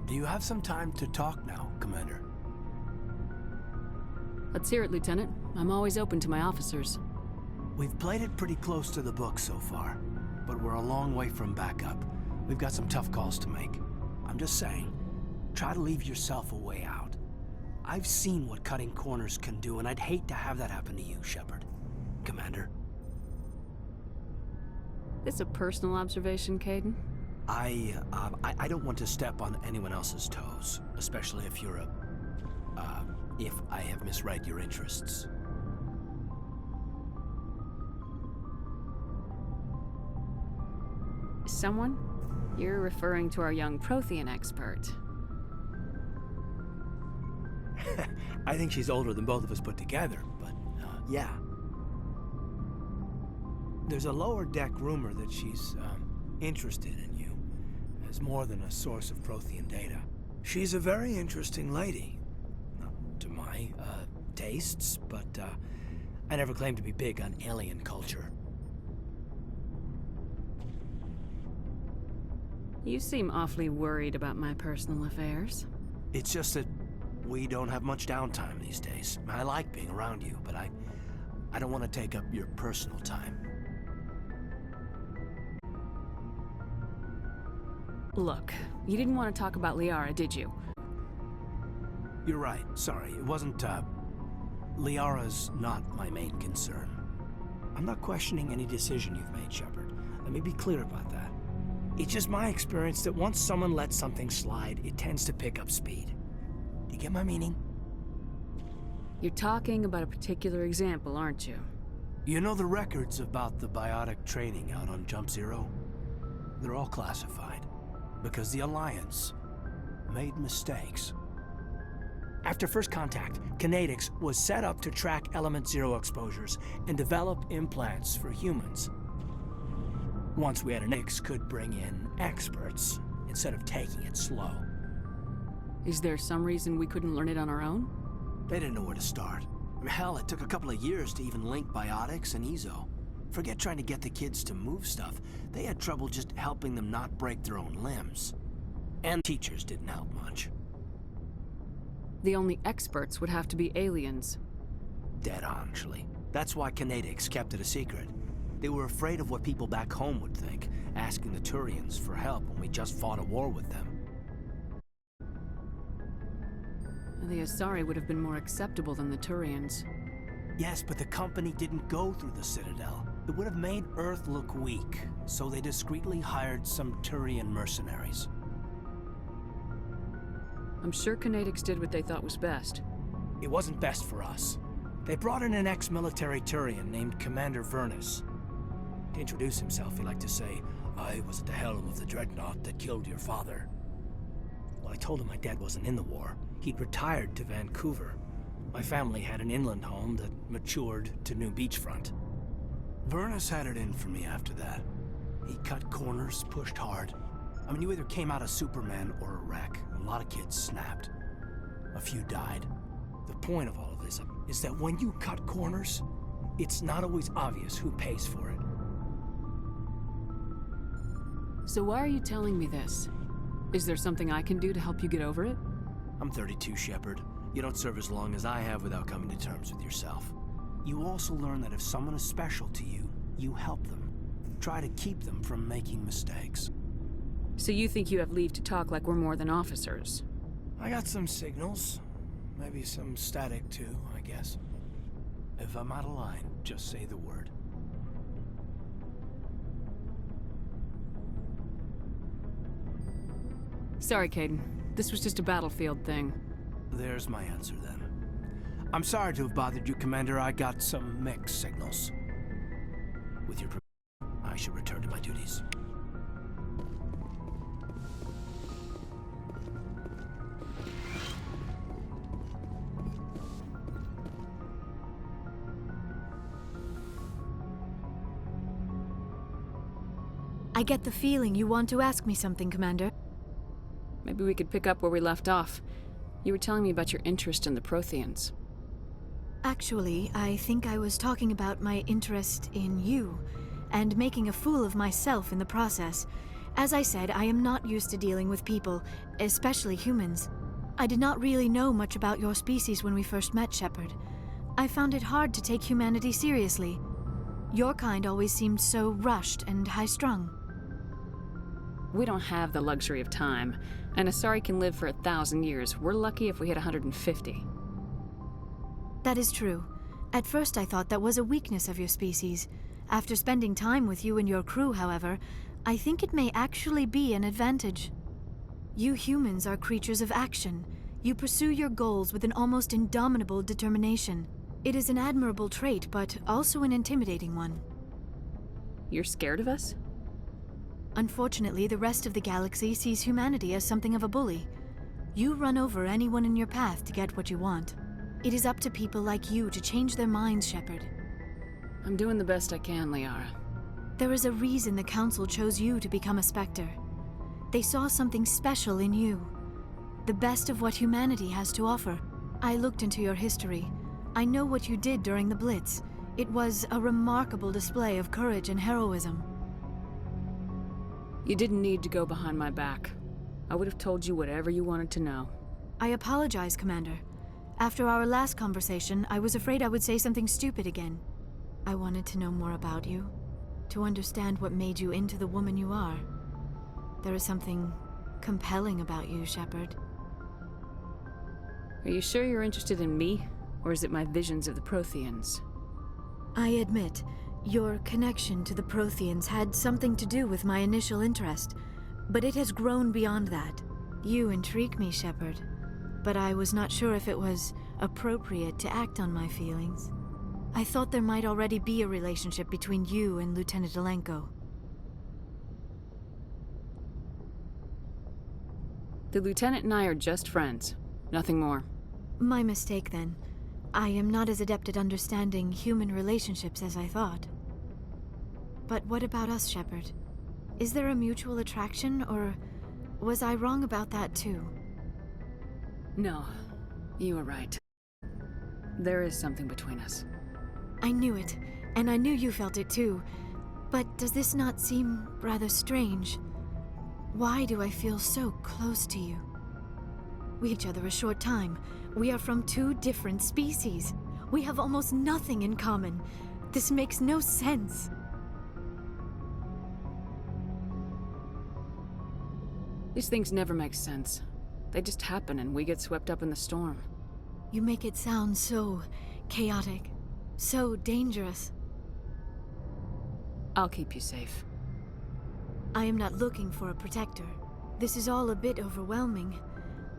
Do you have some time to talk now, Commander? Let's hear it, Lieutenant. I'm always open to my officers. We've played it pretty close to the book so far, but we're a long way from backup. We've got some tough calls to make. I'm just saying, try to leave yourself a way out. I've seen what cutting corners can do, and I'd hate to have that happen to you, Shepard. Commander. This a personal observation, Kaidan? I don't want to step on anyone else's toes, especially if you're if I have misread your interests. Someone? You're referring to our young Prothean expert. I think she's older than both of us put together, but, yeah. There's a lower deck rumor that she's, interested in you as more than a source of Prothean data. She's a very interesting lady. Not to my, tastes, but, I never claimed to be big on alien culture. You seem awfully worried about my personal affairs. It's just that we don't have much downtime these days. I like being around you, but I don't want to take up your personal time. Look, you didn't want to talk about Liara, did you? You're right. Sorry. It wasn't, Liara's not my main concern. I'm not questioning any decision you've made, Shepard. Let me be clear about that. It's just my experience that once someone lets something slide, it tends to pick up speed. Do you get my meaning? You're talking about a particular example, aren't you? You know the records about the biotic training out on Jump Zero? They're all classified. Because the Alliance made mistakes. After first contact, Kinetics was set up to track Element Zero exposures and develop implants for humans. Once we had an X, could bring in experts instead of taking it slow. Is there some reason we couldn't learn it on our own? They didn't know where to start. Hell, it took a couple of years to even link biotics and Ezo. Forget trying to get the kids to move stuff. They had trouble just helping them not break their own limbs. And teachers didn't help much. The only experts would have to be aliens. Dead on, actually. That's why Kinetics kept it a secret. They were afraid of what people back home would think, asking the Turians for help when we just fought a war with them. The Asari would have been more acceptable than the Turians. Yes, but the company didn't go through the Citadel. It would have made Earth look weak, so they discreetly hired some Turian mercenaries. I'm sure Kinetics did what they thought was best. It wasn't best for us. They brought in an ex-military Turian named Commander Vernus. To introduce himself, he liked to say, "I was at the helm of the dreadnought that killed your father." Well, I told him my dad wasn't in the war. He'd retired to Vancouver. My family had an inland home that matured to new beachfront. Vernus had it in for me after that. He cut corners, pushed hard. I mean, you either came out a Superman or a wreck. A lot of kids snapped. A few died. The point of all of this is that when you cut corners, it's not always obvious who pays for it. So why are you telling me this? Is there something I can do to help you get over it? I'm 32, Shepard. You don't serve as long as I have without coming to terms with yourself. You also learn that if someone is special to you, you help them. Try to keep them from making mistakes. So you think you have leave to talk like we're more than officers? I got some signals. Maybe some static too, I guess. If I'm out of line, just say the word. Sorry, Kaidan. This was just a battlefield thing. There's my answer then. I'm sorry to have bothered you, Commander. I got some mixed signals. With your permission, I should return to my duties. I get the feeling you want to ask me something, Commander. Maybe we could pick up where we left off. You were telling me about your interest in the Protheans. Actually, I think I was talking about my interest in you, and making a fool of myself in the process, As I said, I am not used to dealing with people, especially humans. I did not really know much about your species when we first met, Shepard. I found it hard to take humanity seriously. Your kind always seemed so rushed and high-strung. We don't have the luxury of time, and Asari can live for 1,000 years. We're lucky if we hit 150. That is true. At first I thought that was a weakness of your species. After spending time with you and your crew, however, I think it may actually be an advantage. You humans are creatures of action. You pursue your goals with an almost indomitable determination. It is an admirable trait, but also an intimidating one. You're scared of us? Unfortunately, the rest of the galaxy sees humanity as something of a bully. You run over anyone in your path to get what you want. It is up to people like you to change their minds, Shepard. I'm doing the best I can, Liara. There is a reason the Council chose you to become a Spectre. They saw something special in you. The best of what humanity has to offer. I looked into your history. I know what you did during the Blitz. It was a remarkable display of courage and heroism. You didn't need to go behind my back. I would have told you whatever you wanted to know. I apologize, Commander. After our last conversation, I was afraid I would say something stupid again. I wanted to know more about you, to understand what made you into the woman you are. There is something compelling about you, Shepard. Are you sure you're interested in me, or is it my visions of the Protheans? I admit, your connection to the Protheans had something to do with my initial interest, but it has grown beyond that. You intrigue me, Shepard, but I was not sure if it was appropriate to act on my feelings. I thought there might already be a relationship between you and Lieutenant Alenko. The Lieutenant and I are just friends. Nothing more. My mistake, then. I am not as adept at understanding human relationships as I thought. But what about us, Shepard? Is there a mutual attraction, or was I wrong about that too? No, you were right. There is something between us. I knew it, and I knew you felt it too. But does this not seem rather strange? Why do I feel so close to you? We each other a short time. We are from two different species. We have almost nothing in common. This makes no sense. These things never make sense. They just happen and we get swept up in the storm. You make it sound so chaotic, so dangerous. I'll keep you safe. I am not looking for a protector. This is all a bit overwhelming.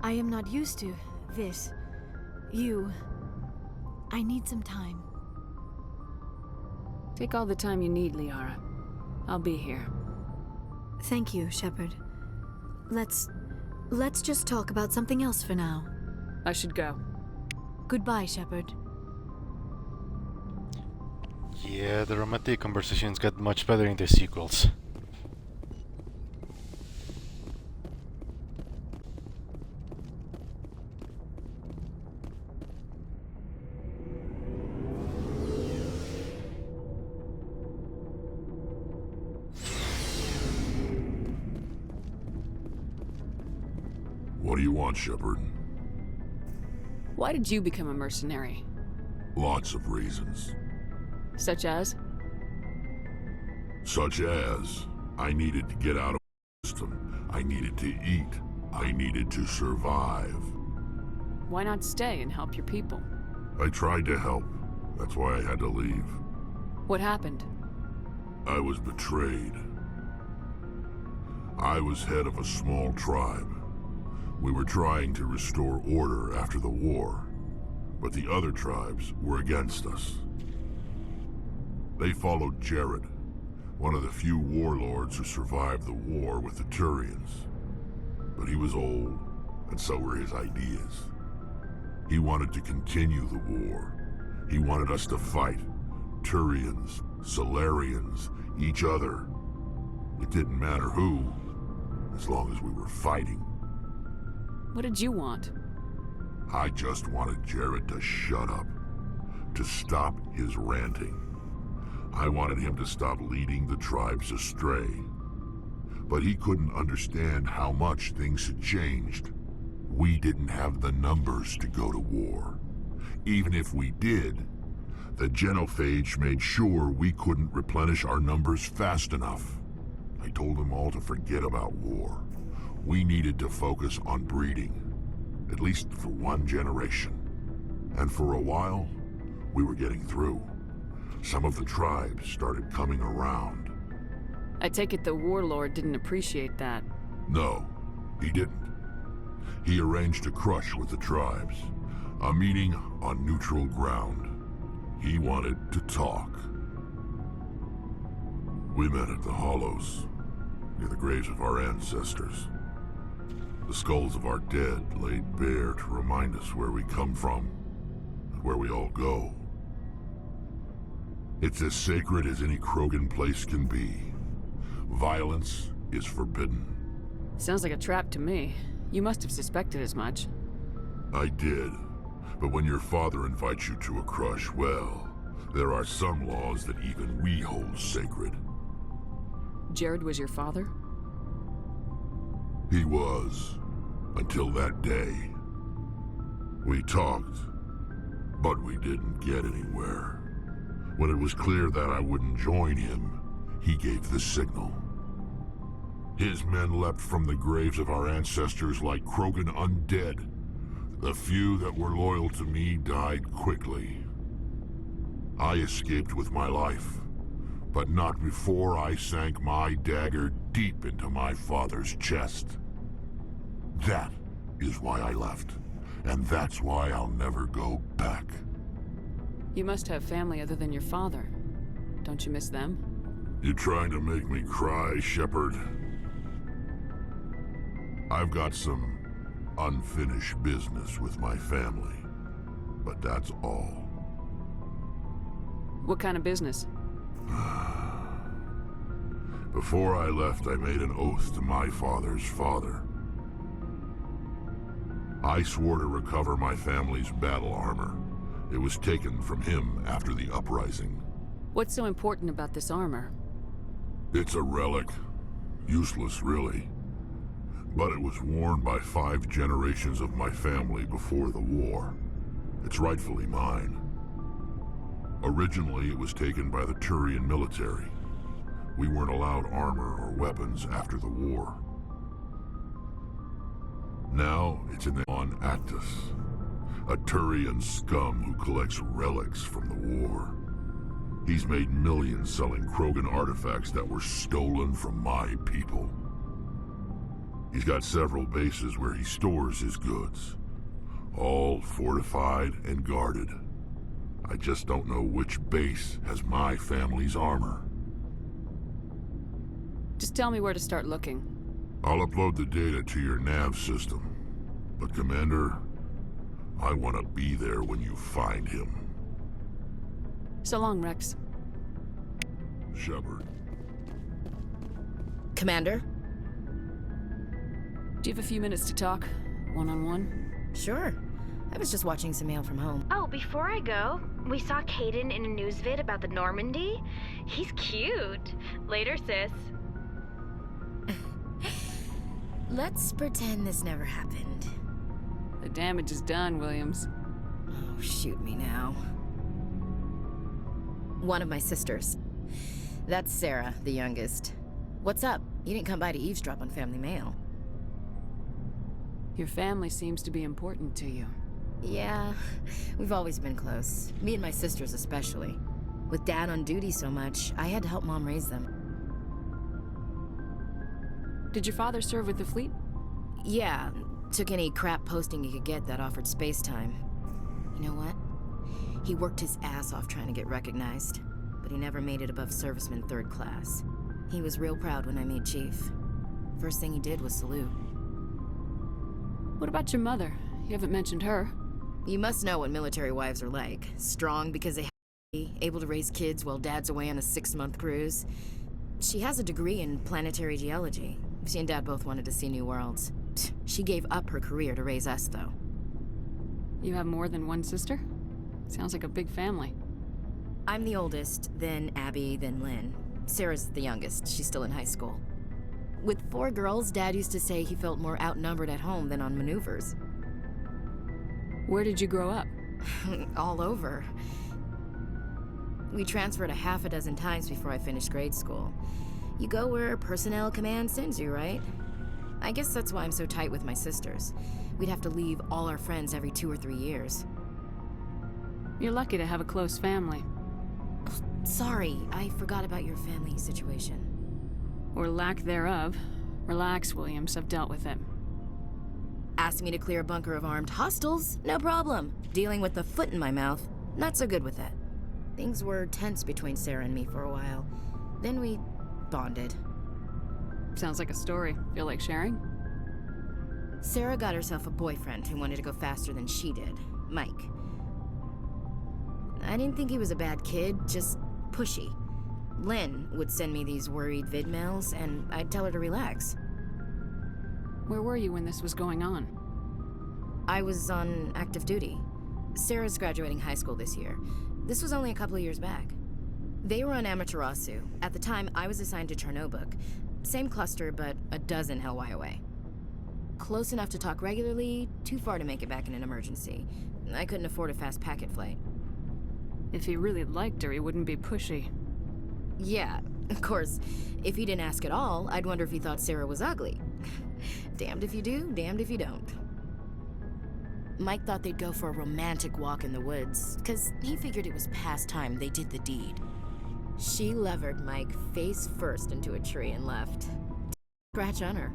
I am not used to this. I need some time. Take all the time you need, Liara. I'll be here. Thank you, Shepard. Let's just talk about something else for now. I should go. Goodbye, Shepard. Yeah, the romantic conversations get much better in the sequels. What do you want, Shepard? Why did you become a mercenary? Lots of reasons. Such as? Such as, I needed to get out of the system. I needed to eat. I needed to survive. Why not stay and help your people? I tried to help. That's why I had to leave. What happened? I was betrayed. I was head of a small tribe. We were trying to restore order after the war, but the other tribes were against us. They followed Jared, one of the few warlords who survived the war with the Turians. But he was old, and so were his ideas. He wanted to continue the war. He wanted us to fight. Turians, Solarians, each other. It didn't matter who, as long as we were fighting. What did you want? I just wanted Jared to shut up, to stop his ranting. I wanted him to stop leading the tribes astray. but he couldn't understand how much things had changed. We didn't have the numbers to go to war. Even if we did, the genophage made sure we couldn't replenish our numbers fast enough. I told them all to forget about war. We needed to focus on breeding, at least for one generation. And for a while, we were getting through. Some of the tribes started coming around. I take it the warlord didn't appreciate that. No, he didn't. He arranged a crush with the tribes, a meeting on neutral ground. He wanted to talk. We met at the Hollows, near the graves of our ancestors. The skulls of our dead laid bare to remind us where we come from and where we all go. It's as sacred as any Krogan place can be. Violence is forbidden. Sounds like a trap to me. You must have suspected as much. I did. But when your father invites you to a crush, well, there are some laws that even we hold sacred. Jared was your father? He was, until that day. We talked, but we didn't get anywhere. When it was clear that I wouldn't join him, he gave the signal. His men leapt from the graves of our ancestors like Krogan undead. The few that were loyal to me died quickly. I escaped with my life, but not before I sank my dagger deep into my father's chest. That is why I left, and that's why I'll never go back. You must have family other than your father. Don't you miss them? You trying to make me cry, Shepard? I've got some unfinished business with my family, but that's all. What kind of business? Before I left, I made an oath to my father's father. I swore to recover my family's battle armor. It was taken from him after the uprising. What's so important about this armor? It's a relic. Useless, really. But it was worn by 5 generations of my family before the war. It's rightfully mine. Originally, it was taken by the Turian military. We weren't allowed armor or weapons after the war. Now, it's in the on Actus, a Turian scum who collects relics from the war. He's made millions selling Krogan artifacts that were stolen from my people. He's got several bases where he stores his goods, all fortified and guarded. I just don't know which base has my family's armor. Just tell me where to start looking. I'll upload the data to your nav system. But Commander, I want to be there when you find him. So long, Rex. Shepard. Commander? Do you have a few minutes to talk? One-on-one? Sure. I was just watching some mail from home. Oh, before I go, we saw Caden in a news vid about the Normandy. He's cute. Later, sis. Let's pretend this never happened. The damage is done, Williams. Oh, shoot me now. One of my sisters. That's Sarah, the youngest. What's up? You didn't come by to eavesdrop on family mail. Your family seems to be important to you. Yeah, we've always been close. Me and my sisters especially. With Dad on duty so much, I had to help Mom raise them. Did your father serve with the fleet? Yeah, took any crap posting he could get that offered space time. You know what? He worked his ass off trying to get recognized, but he never made it above serviceman 3rd class. He was real proud when I made chief. First thing he did was salute. What about your mother? You haven't mentioned her. You must know what military wives are like. Strong because they have to be, able to raise kids while Dad's away on a 6-month cruise. She has a degree in planetary geology. She and Dad both wanted to see new worlds. She gave up her career to raise us, though. You have more than one sister? Sounds like a big family. I'm the oldest, then Abby, then Lynn. Sarah's the youngest. She's still in high school. With 4 girls, Dad used to say he felt more outnumbered at home than on maneuvers. Where did you grow up? All over. We transferred a half a dozen times before I finished grade school. You go where personnel command sends you, right? I guess that's why I'm so tight with my sisters. We'd have to leave all our friends every 2 or 3 years. You're lucky to have a close family. Sorry, I forgot about your family situation. Or lack thereof. Relax, Williams, I've dealt with it. Asked me to clear a bunker of armed hostiles? No problem. Dealing with the foot in my mouth? Not so good with that. Things were tense between Sarah and me for a while. Then we bonded. Sounds like a story. Feel like sharing? Sarah got herself a boyfriend who wanted to go faster than she did, Mike. I didn't think he was a bad kid, just pushy. Lynn would send me these worried vidmails, and I'd tell her to relax. Where were you when this was going on? I was on active duty. Sarah's graduating high school this year. This was only a couple of years back. They were on Amaterasu. At the time, I was assigned to Chernobog. Same cluster, but a dozen LY away. Close enough to talk regularly, too far to make it back in an emergency. I couldn't afford a fast packet flight. If he really liked her, he wouldn't be pushy. Yeah, of course. If he didn't ask at all, I'd wonder if he thought Sarah was ugly. Damned if you do, damned if you don't. Mike thought they'd go for a romantic walk in the woods, because he figured it was past time they did the deed. She levered Mike face first into a tree and left. Scratch on her.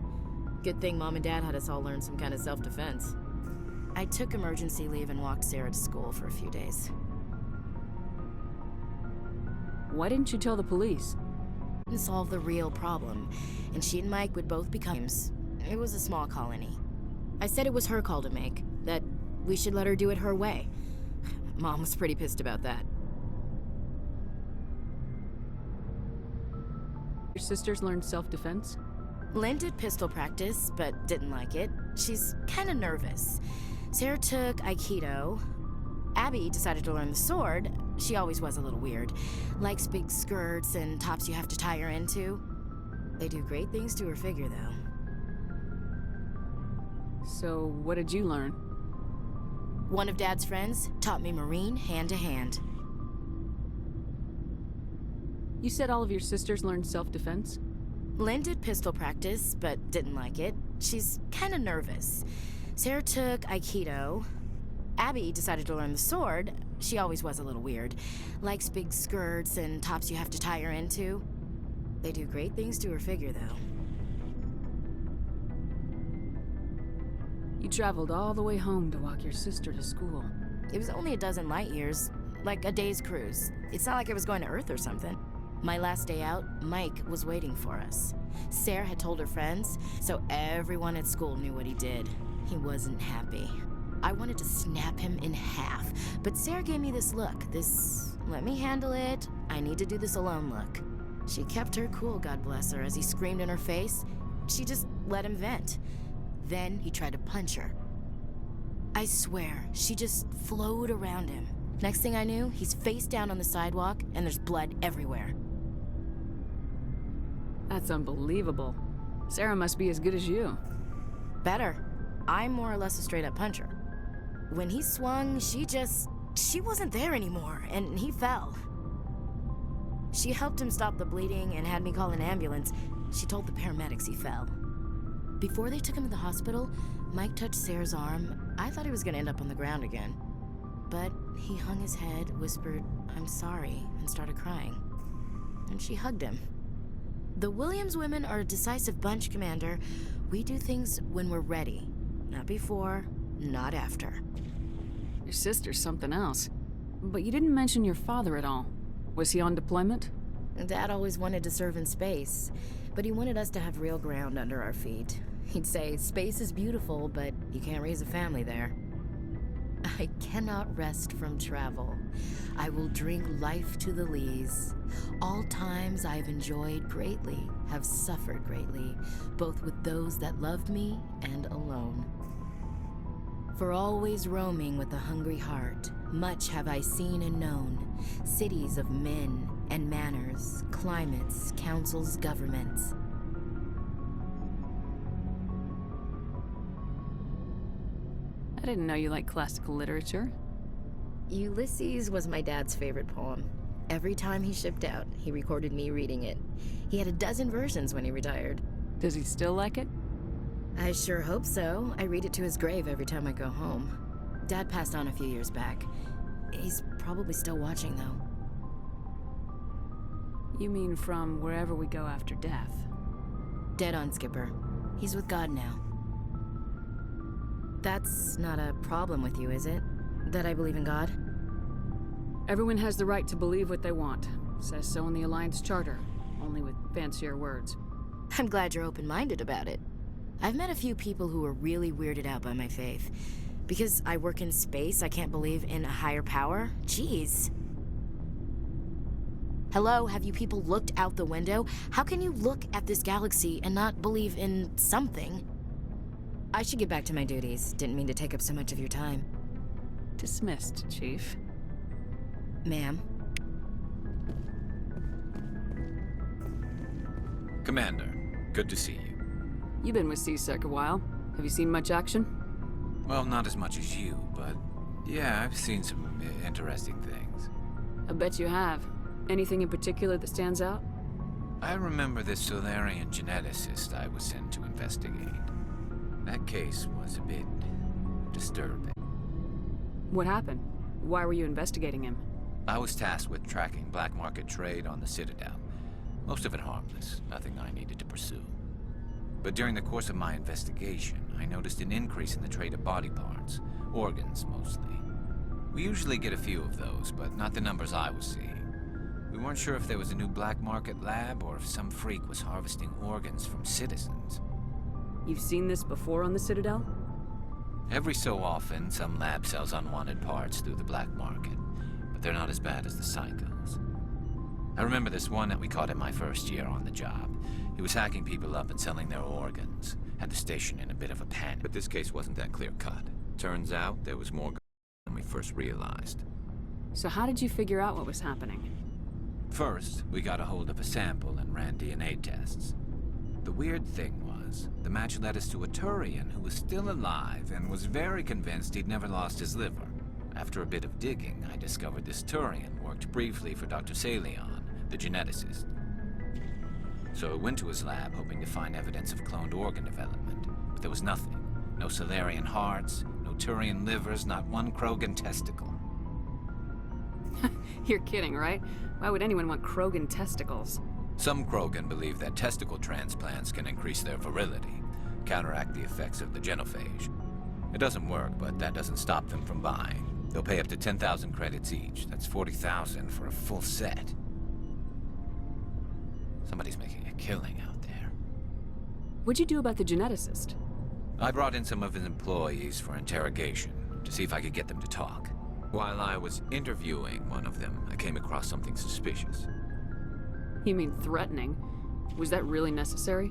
Good thing Mom and Dad had us all learn some kind of self-defense. I took emergency leave and walked Sarah to school for a few days. Why didn't you tell the police? To solve the real problem, and she and Mike would both become... It was a small colony. I said it was her call to make, that we should let her do it her way. Mom was pretty pissed about that. Your sisters learned self-defense? Lynn did pistol practice, but didn't like it. She's kind of nervous. Sarah took Aikido. Abby decided to learn the sword. She always was a little weird. Likes big skirts and tops you have to tie her into. They do great things to her figure, though. So, what did you learn? One of Dad's friends taught me Marine hand-to-hand. You said all of your sisters learned self-defense? Lynn did pistol practice, but didn't like it. She's kind of nervous. Sarah took Aikido. Abby decided to learn the sword. She always was a little weird. Likes big skirts and tops you have to tie her into. They do great things to her figure, though. You traveled all the way home to walk your sister to school. It was only a dozen light years, like a day's cruise. It's not like I was going to Earth or something. My last day out, Mike was waiting for us. Sarah had told her friends, so everyone at school knew what he did. He wasn't happy. I wanted to snap him in half, but Sarah gave me this look, this let me handle it, I need to do this alone look. She kept her cool, God bless her, as he screamed in her face. She just let him vent. Then he tried to punch her. I swear, she just flowed around him. Next thing I knew, he's face down on the sidewalk and there's blood everywhere. That's unbelievable. Sarah must be as good as you. Better. I'm more or less a straight-up puncher. When he swung, she wasn't there anymore, and he fell. She helped him stop the bleeding and had me call an ambulance. She told the paramedics he fell. Before they took him to the hospital, Mike touched Sarah's arm. I thought he was gonna end up on the ground again. But he hung his head, whispered, "I'm sorry," and started crying. And she hugged him. The Williams women are a decisive bunch, Commander. We do things when we're ready. Not before, not after. Your sister's something else. But you didn't mention your father at all. Was he on deployment? Dad always wanted to serve in space, but he wanted us to have real ground under our feet. He'd say, space is beautiful, but you can't raise a family there. I cannot rest from travel. I will drink life to the lees. All times I've enjoyed greatly, have suffered greatly, both with those that loved me and alone. For always roaming with a hungry heart, much have I seen and known, cities of men and manners, climates, councils, governments. I didn't know you liked classical literature. Ulysses was my dad's favorite poem. Every time he shipped out, he recorded me reading it. He had a dozen versions when he retired. Does he still like it? I sure hope so. I read it to his grave every time I go home. Dad passed on a few years back. He's probably still watching, though. You mean from wherever we go after death? Dead on, Skipper. He's with God now. That's not a problem with you, is it? That I believe in God? Everyone has the right to believe what they want. Says so in the Alliance Charter, only with fancier words. I'm glad you're open-minded about it. I've met a few people who are really weirded out by my faith. Because I work in space, I can't believe in a higher power? Jeez. Hello, have you people looked out the window? How can you look at this galaxy and not believe in something? I should get back to my duties. Didn't mean to take up so much of your time. Dismissed, Chief. Ma'am? Commander, good to see you. You've been with C-Sec a while. Have you seen much action? Well, not as much as you, but yeah, I've seen some interesting things. I bet you have. Anything in particular that stands out? I remember this Solarian geneticist I was sent to investigate. That case was a bit disturbing. What happened? Why were you investigating him? I was tasked with tracking black market trade on the Citadel. Most of it harmless, nothing I needed to pursue. But during the course of my investigation, I noticed an increase in the trade of body parts, organs mostly. We usually get a few of those, but not the numbers I was seeing. We weren't sure if there was a new black market lab or if some freak was harvesting organs from citizens. You've seen this before on the Citadel? Every so often, some lab sells unwanted parts through the black market, but they're not as bad as the psychos. I remember this one that we caught in my first year on the job. He was hacking people up and selling their organs. Had the station in a bit of a panic. But this case wasn't that clear-cut. Turns out there was more than we first realized. So how did you figure out what was happening? First, we got a hold of a sample and ran DNA tests. The weird thing was, the match led us to a Turian who was still alive and was very convinced he'd never lost his liver. After a bit of digging, I discovered this Turian worked briefly for Dr. Salion, the geneticist. So I went to his lab hoping to find evidence of cloned organ development, but there was nothing. No Solarian hearts, no Turian livers, not one Krogan testicle. You're kidding, right? Why would anyone want Krogan testicles? Some Krogan believe that testicle transplants can increase their virility, counteract the effects of the genophage. It doesn't work, but that doesn't stop them from buying. They'll pay up to 10,000 credits each. That's 40,000 for a full set. Somebody's making a killing out there. What'd you do about the geneticist? I brought in some of his employees for interrogation, to see if I could get them to talk. While I was interviewing one of them, I came across something suspicious. You mean threatening? Was that really necessary?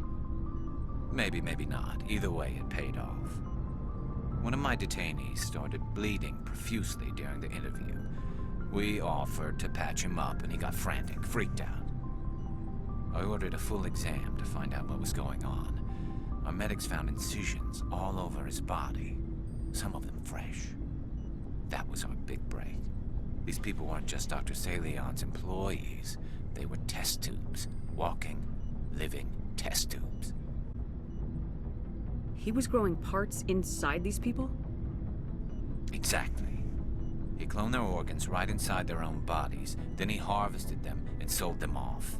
Maybe, maybe not. Either way, it paid off. One of my detainees started bleeding profusely during the interview. We offered to patch him up, and he got frantic, freaked out. I ordered a full exam to find out what was going on. Our medics found incisions all over his body, some of them fresh. That was our big break. These people weren't just Dr. Salion's employees. They were test tubes. Walking, living test tubes. He was growing parts inside these people? Exactly. He cloned their organs right inside their own bodies. Then he harvested them and sold them off.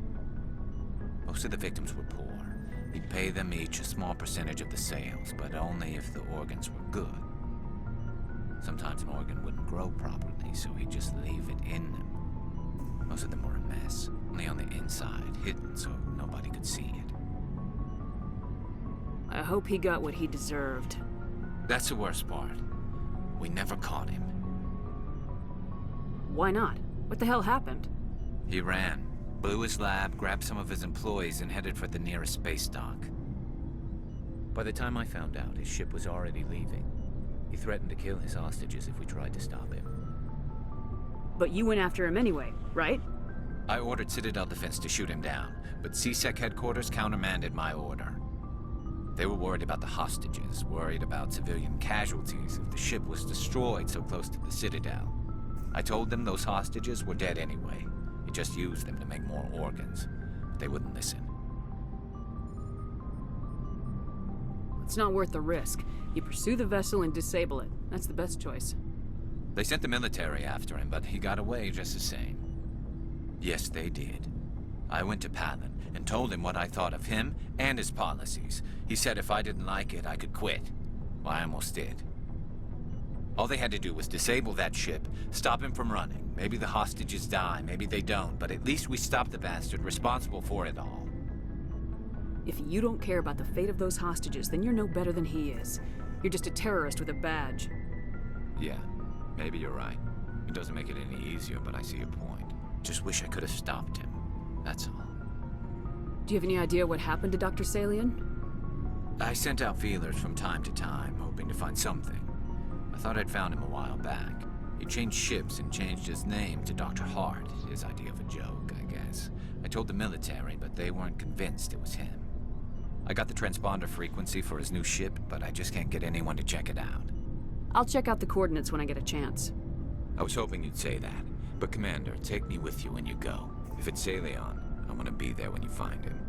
Most of the victims were poor. He'd pay them each a small percentage of the sales, but only if the organs were good. Sometimes an organ wouldn't grow properly, so he'd just leave it in them. Most of them were a mess, only on the inside, hidden so nobody could see it. I hope he got what he deserved. That's the worst part. We never caught him. Why not? What the hell happened? He ran, blew his lab, grabbed some of his employees, and headed for the nearest space dock. By the time I found out, his ship was already leaving. He threatened to kill his hostages if we tried to stop him. But you went after him anyway, right? I ordered Citadel Defense to shoot him down, but C-Sec headquarters countermanded my order. They were worried about the hostages, worried about civilian casualties if the ship was destroyed so close to the Citadel. I told them those hostages were dead anyway. He just used them to make more organs. But they wouldn't listen. It's not worth the risk. You pursue the vessel and disable it. That's the best choice. They sent the military after him, but he got away just the same. Yes, they did. I went to Palin and told him what I thought of him and his policies. He said if I didn't like it, I could quit. Well, I almost did. All they had to do was disable that ship, stop him from running. Maybe the hostages die, maybe they don't, but at least we stopped the bastard responsible for it all. If you don't care about the fate of those hostages, then you're no better than he is. You're just a terrorist with a badge. Yeah, maybe you're right. It doesn't make it any easier, but I see your point. Just wish I could have stopped him. That's all. Do you have any idea what happened to Dr. Salian? I sent out feelers from time to time, hoping to find something. I thought I'd found him a while back. He changed ships and changed his name to Dr. Hart, his idea of a joke, I guess. I told the military, but they weren't convinced it was him. I got the transponder frequency for his new ship, but I just can't get anyone to check it out. I'll check out the coordinates when I get a chance. I was hoping you'd say that. But Commander, take me with you when you go. If it's Salion, I want to be there when you find him.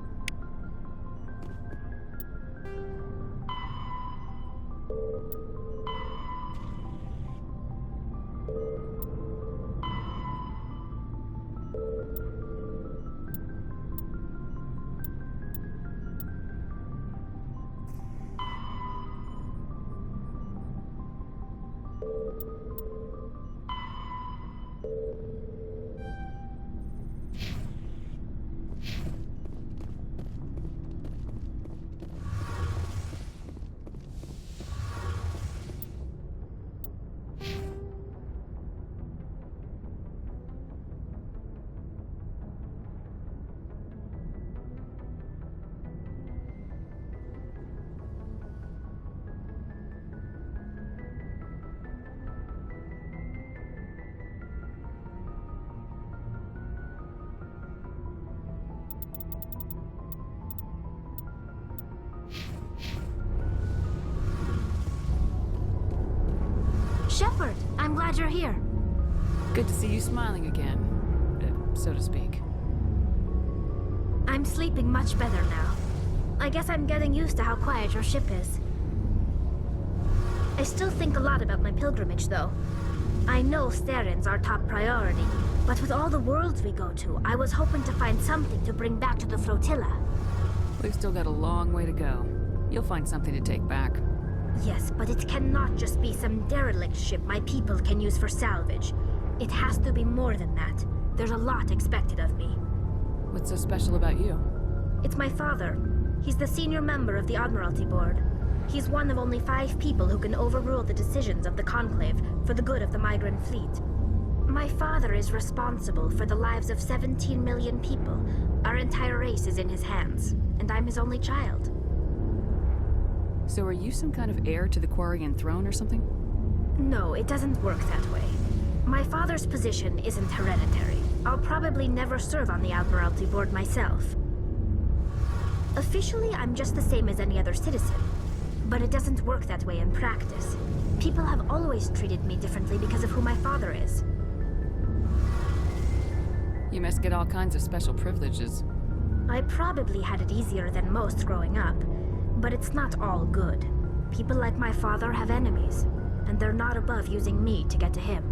Shepard, I'm glad you're here. Good to see you smiling again, so to speak. I'm sleeping much better now. I guess I'm getting used to how quiet your ship is. I still think a lot about my pilgrimage, though. I know Steren's our top priority, but with all the worlds we go to, I was hoping to find something to bring back to the flotilla. We've still got a long way to go. You'll find something to take back. Yes, but it cannot just be some derelict ship my people can use for salvage. It has to be more than that. There's a lot expected of me. What's so special about you? It's my father. He's the senior member of the Admiralty Board. He's one of only 5 people who can overrule the decisions of the Conclave for the good of the migrant fleet. My father is responsible for the lives of 17 million people. Our entire race is in his hands, and I'm his only child. So are you some kind of heir to the Quarian throne or something? No, it doesn't work that way. My father's position isn't hereditary. I'll probably never serve on the Admiralty Board myself. Officially, I'm just the same as any other citizen. But it doesn't work that way in practice. People have always treated me differently because of who my father is. You must get all kinds of special privileges. I probably had it easier than most growing up, but it's not all good. People like my father have enemies, and they're not above using me to get to him.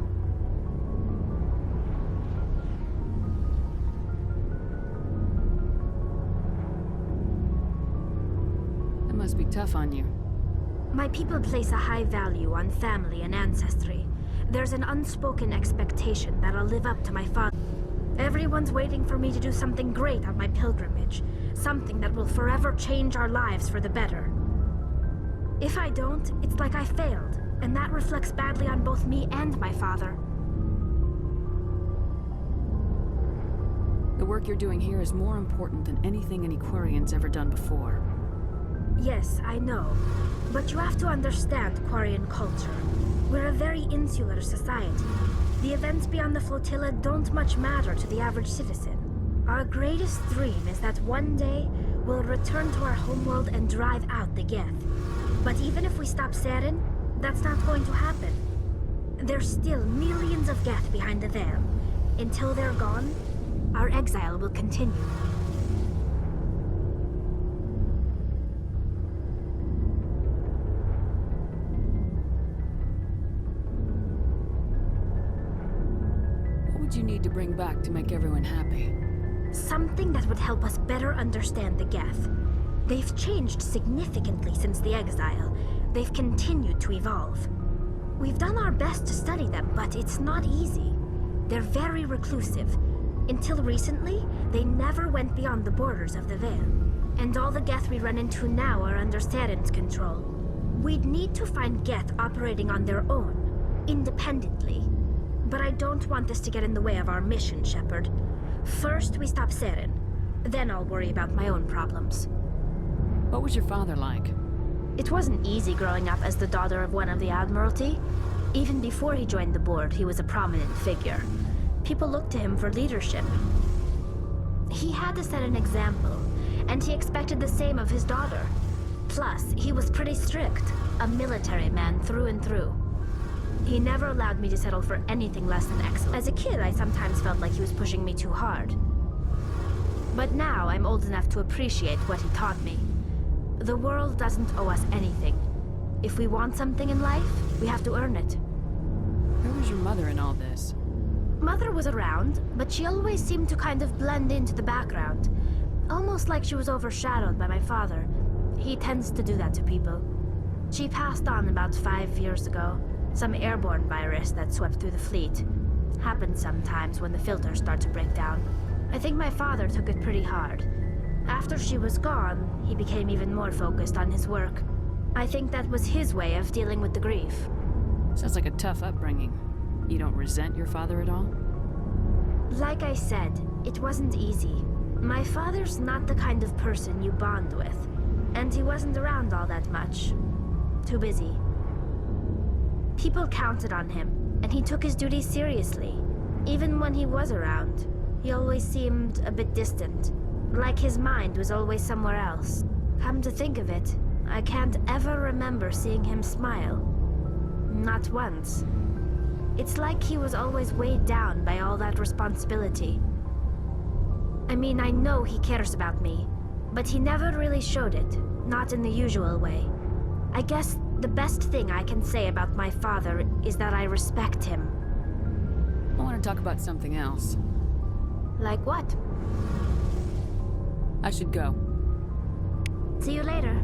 It must be tough on you. My people place a high value on family and ancestry. There's an unspoken expectation that I'll live up to my father. Everyone's waiting for me to do something great on my pilgrimage. Something that will forever change our lives for the better. If I don't, it's like I failed, and that reflects badly on both me and my father. The work you're doing here is more important than anything any Quarian's ever done before. Yes, I know. But you have to understand Quarian culture. We're a very insular society. The events beyond the flotilla don't much matter to the average citizen. Our greatest dream is that one day, we'll return to our homeworld and drive out the Geth. But even if we stop Saren, that's not going to happen. There's still millions of Geth behind the veil. Until they're gone, our exile will continue. What would you need to bring back to make everyone happy? Something that would help us better understand the Geth. They've changed significantly since the exile. They've continued to evolve. We've done our best to study them, but it's not easy. They're very reclusive. Until recently, they never went beyond the borders of the Veil. And all the Geth we run into now are under Saren's control. We'd need to find Geth operating on their own, independently. But I don't want this to get in the way of our mission, Shepard. First, we stop Saren. Then I'll worry about my own problems. What was your father like? It wasn't easy growing up as the daughter of one of the Admiralty. Even before he joined the board, he was a prominent figure. People looked to him for leadership. He had to set an example, and he expected the same of his daughter. Plus, he was pretty strict, a military man through and through. He never allowed me to settle for anything less than excellent. As a kid, I sometimes felt like he was pushing me too hard. But now, I'm old enough to appreciate what he taught me. The world doesn't owe us anything. If we want something in life, we have to earn it. Where was your mother in all this? Mother was around, but she always seemed to kind of blend into the background. Almost like she was overshadowed by my father. He tends to do that to people. She passed on about 5 years ago. Some airborne virus that swept through the fleet. Happens sometimes when the filters start to break down. I think my father took it pretty hard. After she was gone, he became even more focused on his work. I think that was his way of dealing with the grief. Sounds like a tough upbringing. You don't resent your father at all? Like I said, it wasn't easy. My father's not the kind of person you bond with. And he wasn't around all that much. Too busy. People counted on him, and he took his duties seriously. Even when he was around, he always seemed a bit distant. Like his mind was always somewhere else. Come to think of it, I can't ever remember seeing him smile. Not once. It's like he was always weighed down by all that responsibility. I mean, I know he cares about me, but he never really showed it, not in the usual way. I guess the best thing I can say about my father is that I respect him. I want to talk about something else. Like what? I should go. See you later.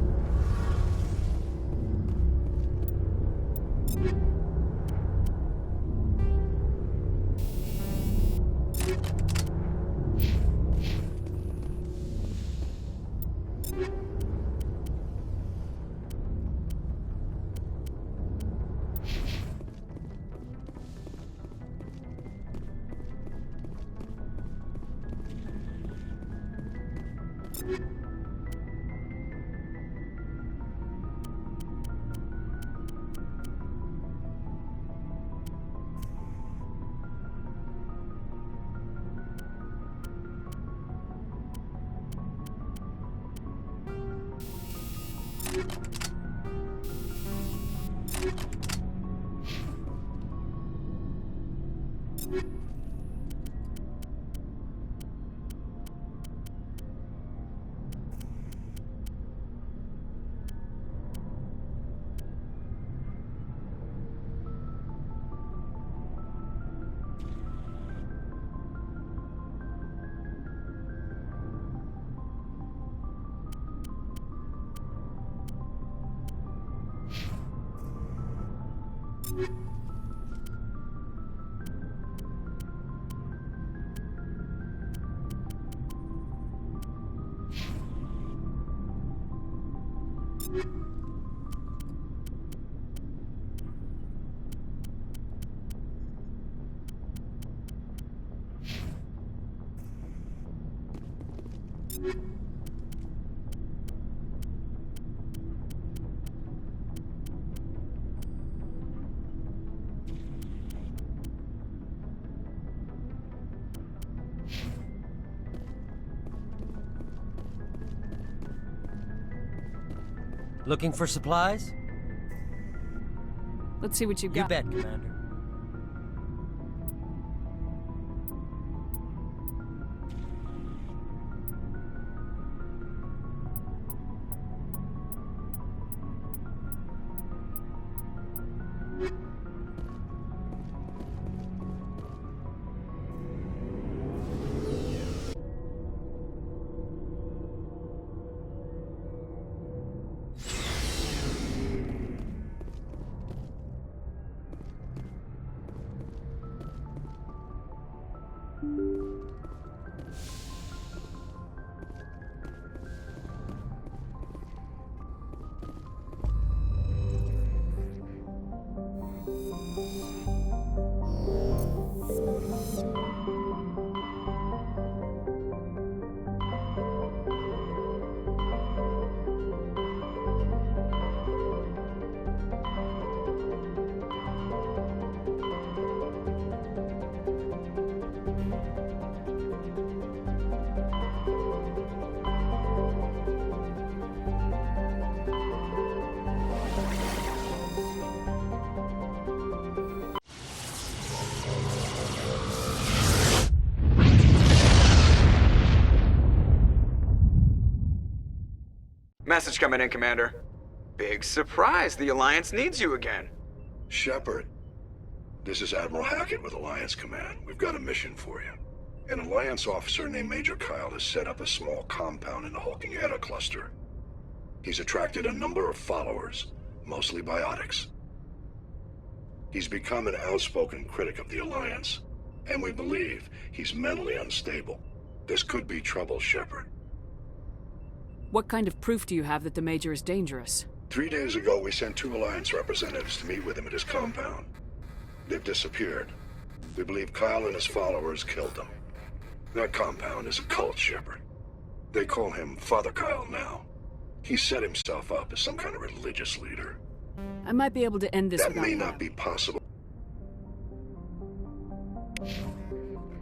Looking for supplies? Let's see what you You got. bet, Commander. Message coming in, Commander. Big surprise, the Alliance needs you again. Shepard, this is Admiral Hackett with Alliance Command. We've got a mission for you. An Alliance officer named Major Kyle has set up a small compound in the Hulking Eta cluster. He's attracted a number of followers, mostly biotics. He's become an outspoken critic of the Alliance, and we believe he's mentally unstable. This could be trouble, Shepard. What kind of proof do you have that the Major is dangerous? 3 days ago, we sent 2 Alliance representatives to meet with him at his compound. They've disappeared. We believe Kyle and his followers killed them. That compound is a cult, Shepard. They call him Father Kyle now. He set himself up as some kind of religious leader. I might be able to end this That without may that. not be possible.